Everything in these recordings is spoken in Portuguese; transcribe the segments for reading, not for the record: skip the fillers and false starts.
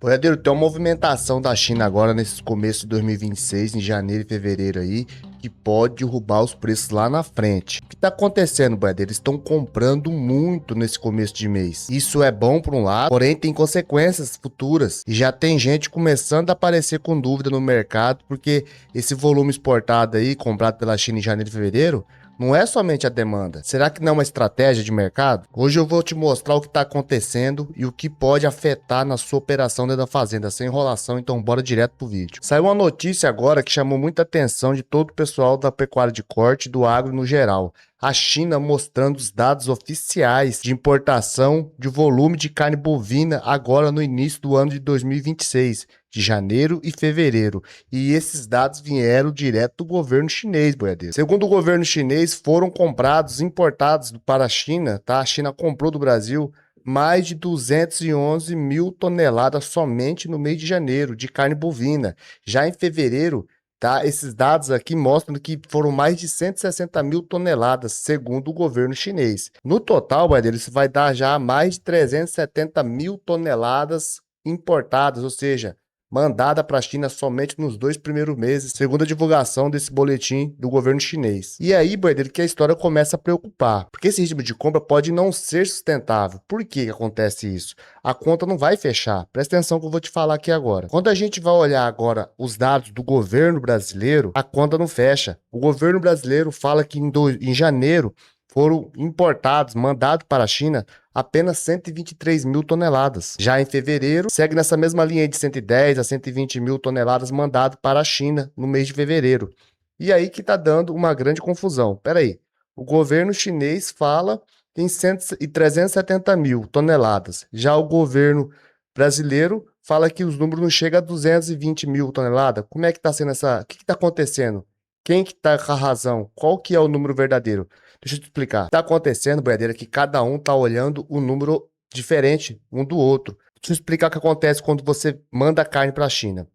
Boiadeiro, tem uma movimentação da China agora nesse começo de 2026, em janeiro e fevereiro aí, que pode derrubar os preços lá na frente. O que está acontecendo, Boiadeiro? Eles estão comprando muito nesse começo de mês. Isso é bom por um lado, porém tem consequências futuras. E já tem gente começando a aparecer com dúvida no mercado, porque esse volume exportado aí, comprado pela China em janeiro e fevereiro, não é somente a demanda. Será que não é uma estratégia de mercado? Hoje eu vou te mostrar o que está acontecendo e o que pode afetar na sua operação dentro da fazenda, sem enrolação, então bora direto pro vídeo. Saiu uma notícia agora que chamou muita atenção de todo o pessoal da pecuária de corte e do agro no geral. A China mostrando os dados oficiais de importação de volume de carne bovina agora no início do ano de 2026, de janeiro e fevereiro. E esses dados vieram direto do governo chinês, boiadeiro. Segundo o governo chinês, foram comprados, importados para a China, tá? A China comprou do Brasil mais de 211 mil toneladas somente no mês de janeiro de carne bovina. Já em fevereiro, tá? Esses dados aqui mostram que foram mais de 160 mil toneladas, segundo o governo chinês. No total, boiadeiro, isso vai dar já mais de 370 mil toneladas importadas, ou seja, mandada para a China somente nos 2 primeiros meses, segundo a divulgação desse boletim do governo chinês. E aí, boiadeiro, que a história começa a preocupar, porque esse ritmo de compra pode não ser sustentável. Por que acontece isso? A conta não vai fechar. Presta atenção que eu vou te falar aqui agora. Quando a gente vai olhar agora os dados do governo brasileiro, a conta não fecha. O governo brasileiro fala que em janeiro foram importados, mandados para a China, apenas 123 mil toneladas. Já em fevereiro, segue nessa mesma linha de 110 a 120 mil toneladas mandado para a China no mês de fevereiro. E aí que está dando uma grande confusão. Peraí, o governo chinês fala em 370 mil toneladas. Já o governo brasileiro fala que os números não chegam a 220 mil toneladas. Como é que está sendo essa... O que está acontecendo? Quem que está com a razão? Qual que é o número verdadeiro? Deixa eu te explicar. Está acontecendo, boiadeira, que cada um está olhando um número diferente um do outro. Deixa eu explicar o que acontece quando você manda carne para a China.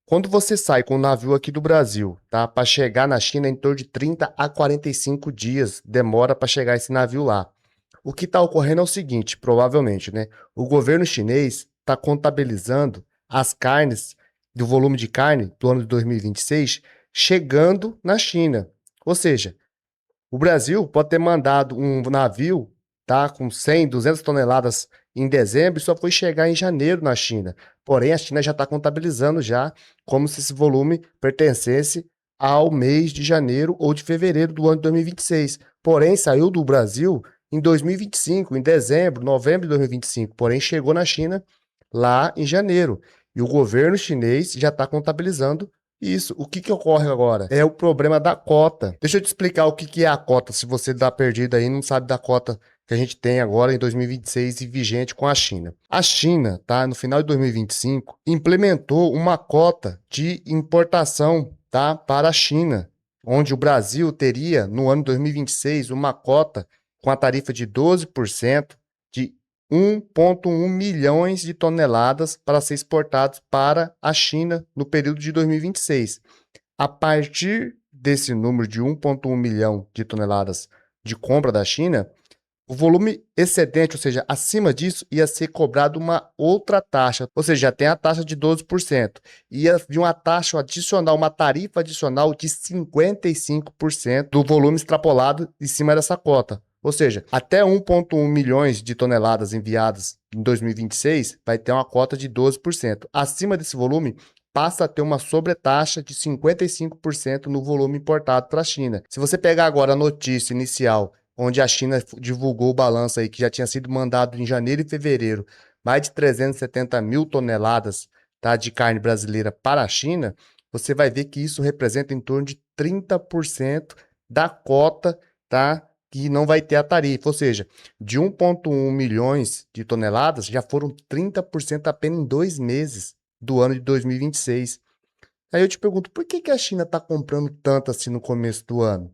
Quando você sai com um navio aqui do Brasil, tá? Para chegar na China, em torno de 30 a 45 dias demora para chegar esse navio lá. O que está ocorrendo é o seguinte, provavelmente, né? O governo chinês está contabilizando as carnes, do volume de carne do ano de 2026, chegando na China. Ou seja, o Brasil pode ter mandado um navio, tá, com 100, 200 toneladas em dezembro e só foi chegar em janeiro na China. Porém, a China já está contabilizando já como se esse volume pertencesse ao mês de janeiro ou de fevereiro do ano de 2026. Porém, saiu do Brasil em 2025, em dezembro, novembro de 2025. Porém, chegou na China lá em janeiro. E o governo chinês já está contabilizando isso. O que ocorre agora? É o problema da cota. Deixa eu te explicar o que é a cota, se você dá perdido aí e não sabe da cota que a gente tem agora em 2026 e vigente com a China. A China, tá, no final de 2025, implementou uma cota de importação, tá, para a China, onde o Brasil teria, no ano 2026, uma cota com a tarifa de 12% de 1,1 milhões de toneladas para ser exportados para a China no período de 2026. A partir desse número de 1,1 milhão de toneladas de compra da China, o volume excedente, ou seja, acima disso, ia ser cobrado uma outra taxa, ou seja, já tem a taxa de 12%. Ia vir uma taxa adicional, uma tarifa adicional de 55% do volume extrapolado em cima dessa cota. Ou seja, até 1,1 milhões de toneladas enviadas em 2026 vai ter uma cota de 12%. Acima desse volume, passa a ter uma sobretaxa de 55% no volume importado para a China. Se você pegar agora a notícia inicial, onde a China divulgou o balanço aí que já tinha sido mandado em janeiro e fevereiro mais de 370 mil toneladas, tá, de carne brasileira para a China, você vai ver que isso representa em torno de 30% da cota, tá, que não vai ter a tarifa, ou seja, de 1,1 milhões de toneladas, já foram 30% apenas em 2 meses do ano de 2026. Aí eu te pergunto, por que a China está comprando tanto assim no começo do ano?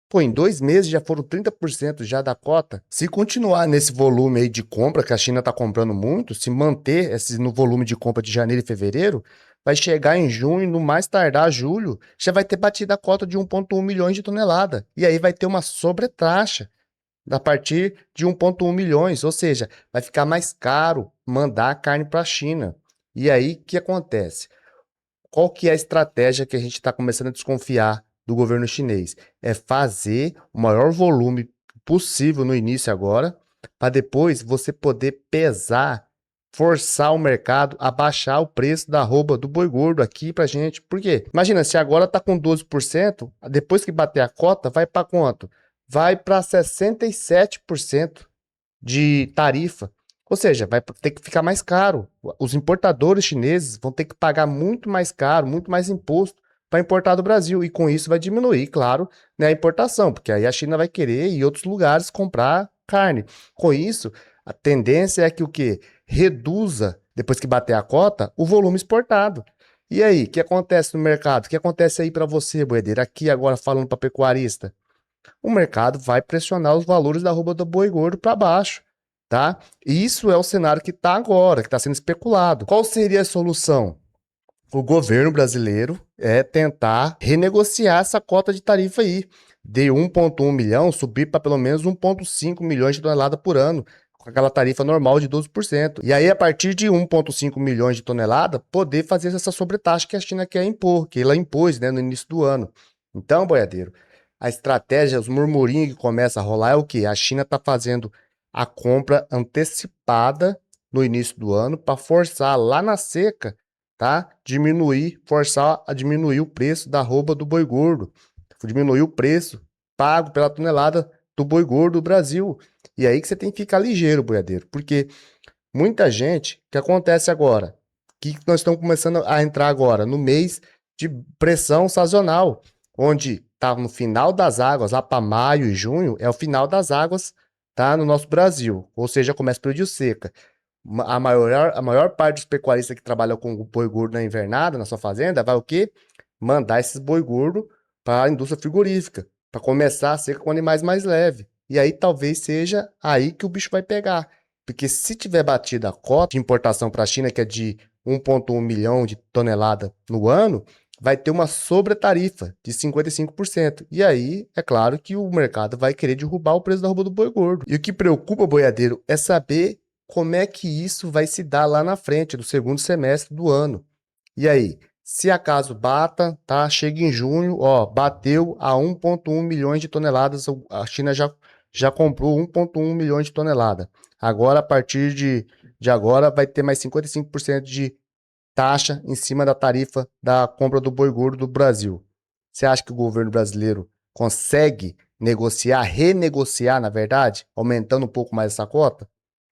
Pô, em 2 meses já foram 30% já da cota. Se continuar nesse volume aí de compra, que a China está comprando muito, se manter no volume de compra de janeiro e fevereiro, vai chegar em junho, no mais tardar julho, já vai ter batido a cota de 1,1 milhões de tonelada. E aí vai ter uma sobretaxa a partir de 1,1 milhões, ou seja, vai ficar mais caro mandar carne para a China. E aí, o que acontece? Qual que é a estratégia que a gente está começando a desconfiar do governo chinês? É fazer o maior volume possível no início agora, para depois você poder pesar, forçar o mercado a baixar o preço da arroba do boi gordo aqui pra gente. Por quê? Imagina, se agora tá com 12%, depois que bater a cota, vai para quanto? Vai para 67% de tarifa. Ou seja, vai ter que ficar mais caro. Os importadores chineses vão ter que pagar muito mais caro, muito mais imposto para importar do Brasil. E com isso vai diminuir, claro, né, a importação, porque aí a China vai querer ir em outros lugares comprar carne. Com isso, a tendência é que o quê? Reduza, depois que bater a cota, o volume exportado. E aí, o que acontece no mercado? O que acontece aí para você, boiadeiro? Aqui agora falando para pecuarista, o mercado vai pressionar os valores da arroba do boi gordo para baixo, tá? Isso é o cenário que está agora, que está sendo especulado. Qual seria a solução? O governo brasileiro é tentar renegociar essa cota de tarifa aí, de 1,1 milhão subir para pelo menos 1,5 milhões de toneladas por ano, com aquela tarifa normal de 12%. E aí, a partir de 1,5 milhões de toneladas, poder fazer essa sobretaxa que a China quer impor, que ela impôs, né, no início do ano. Então, boiadeiro, a estratégia, os murmurinhos que começam a rolar é o quê? A China está fazendo a compra antecipada no início do ano para forçar lá na seca, tá? Forçar a diminuir o preço da arroba do boi gordo, diminuir o preço pago pela tonelada do boi gordo do Brasil. E aí que você tem que ficar ligeiro, boiadeiro, porque muita gente, o que acontece agora? Que nós estamos começando a entrar agora no mês de pressão sazonal, onde está no final das águas, lá para maio e junho, é o final das águas, tá, no nosso Brasil, ou seja, começa o período de seca. A maior parte dos pecuaristas que trabalham com o boi gordo na invernada, na sua fazenda, vai o quê? Mandar esses boi gordo para a indústria frigorífica, para começar a seca com animais mais leves. E aí talvez seja aí que o bicho vai pegar. Porque se tiver batido a cota de importação para a China, que é de 1,1 milhão de toneladas no ano, vai ter uma sobretarifa de 55%. E aí, é claro que o mercado vai querer derrubar o preço da arroba do boi gordo. E o que preocupa, boiadeiro, é saber como é que isso vai se dar lá na frente, no segundo semestre do ano. E aí, se acaso bata, tá? Chega em junho, ó, bateu a 1,1 milhões de toneladas, a China já comprou 1,1 milhões de toneladas. Agora, a partir de agora, vai ter mais 55% de taxa em cima da tarifa da compra do boi gordo do Brasil. Você acha que o governo brasileiro consegue negociar, renegociar, na verdade, aumentando um pouco mais essa cota?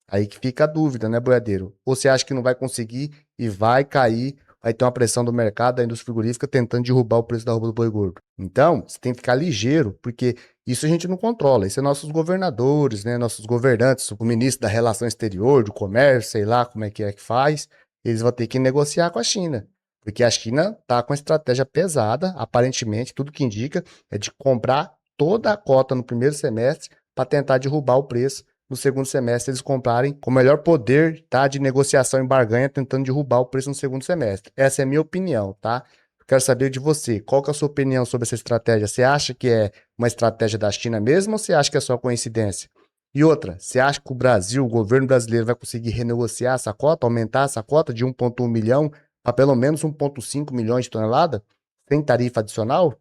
Aí que fica a dúvida, né, boiadeiro? Ou você acha que não vai conseguir e vai cair, vai ter uma pressão do mercado, da indústria frigorífica, tentando derrubar o preço da arroba do boi gordo? Então, você tem que ficar ligeiro, porque isso a gente não controla. Isso é nossos governadores, né, nossos governantes, o ministro da Relação Exterior, do Comércio, sei lá como é que faz, eles vão ter que negociar com a China. Porque a China está com uma estratégia pesada, aparentemente, tudo que indica é de comprar toda a cota no primeiro semestre para tentar derrubar o preço no segundo semestre eles comprarem com o melhor poder, tá, de negociação em barganha, tentando derrubar o preço no segundo semestre. Essa é a minha opinião, tá? Quero saber de você, qual que é a sua opinião sobre essa estratégia? Você acha que é uma estratégia da China mesmo ou você acha que é só coincidência? E outra, você acha que o Brasil, o governo brasileiro vai conseguir renegociar essa cota, aumentar essa cota de 1,1 milhão para pelo menos 1,5 milhões de toneladas, sem tarifa adicional?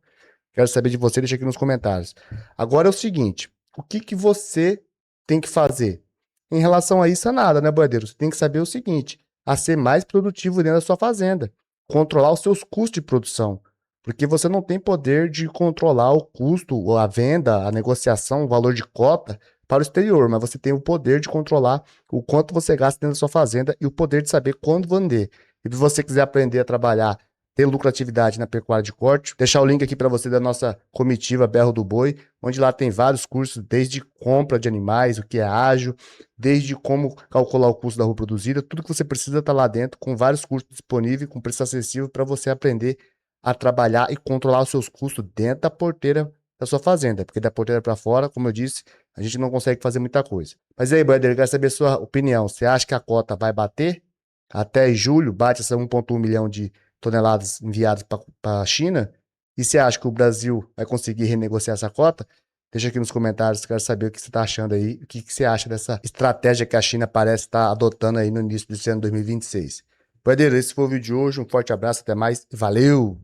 Quero saber de você, deixa aqui nos comentários. Agora é o seguinte, o que que você tem que fazer? Em relação a isso, é nada, né, boiadeiro? Você tem que saber o seguinte, a ser mais produtivo dentro da sua fazenda, controlar os seus custos de produção, porque você não tem poder de controlar o custo, a venda, a negociação, o valor de cota para o exterior, mas você tem o poder de controlar o quanto você gasta dentro da sua fazenda e o poder de saber quando vender. E se você quiser aprender a trabalhar ter lucratividade na pecuária de corte. Deixar o link aqui para você da nossa comitiva Berro do Boi, onde lá tem vários cursos, desde compra de animais, o que é ágil, desde como calcular o custo da rua produzida, tudo que você precisa está lá dentro, com vários cursos disponíveis, com preço acessível para você aprender a trabalhar e controlar os seus custos dentro da porteira da sua fazenda, porque da porteira para fora, como eu disse, a gente não consegue fazer muita coisa. Mas aí, Bader, eu quero saber a sua opinião. Você acha que a cota vai bater? Até julho bate essa 1,1 milhão de toneladas enviadas para a China, e você acha que o Brasil vai conseguir renegociar essa cota? Deixa aqui nos comentários, quero saber o que você está achando aí, o que você acha dessa estratégia que a China parece estar adotando aí no início desse ano 2026. Boiadeiro, esse foi o vídeo de hoje. Um forte abraço, até mais. Valeu!